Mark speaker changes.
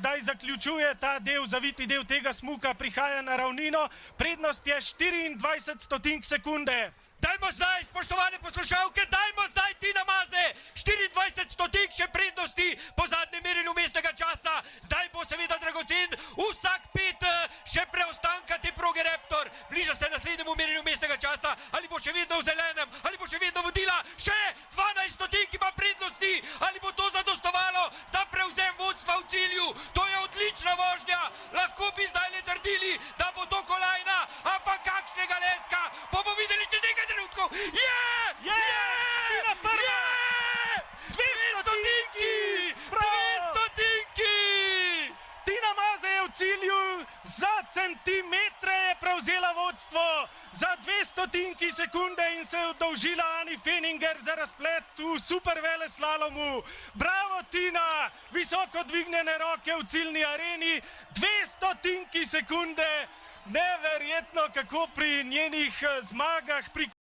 Speaker 1: Zdaj zaključuje ta del, zaviti del tega smuka, prihaja na ravnino, prednost je 24 stotink sekunde.
Speaker 2: Dajmo zdaj, spoštovane poslušalke, dajmo zdaj Tina Maze, 24 stotink še prednosti po zadnjem merjenju mestnega časa. Zdaj bo seveda dragocen vsak pet še preostanka te proge Raptor. Bliža se naslednjemu merjenju mestnega časa, ali bo še vedno v zelenem, ali bo še vedno vodila, še 12 stotink ima prednosti, ali bo to zadostovalo za prevzem vodstva v cilju. To je odlična vožnja, lahko bi zdaj le trdili, da bo to kolajna, ampak kakšnega leska bomo videli čez nekaj trenutkov.
Speaker 1: Tina prva! 200 stotinki!
Speaker 2: 200 stotinki!
Speaker 1: Tina Maze je v cilju, za centimetre je prevzela vodstvo, za 2 stotinki sekunde in se je oddolžila Ani Feninger za razplet v super veleslalomu. Bravo Tina, visoko dvignjene roke v ciljni areni, 2 stotinki sekunde, neverjetno kako pri njenih zmagah, pri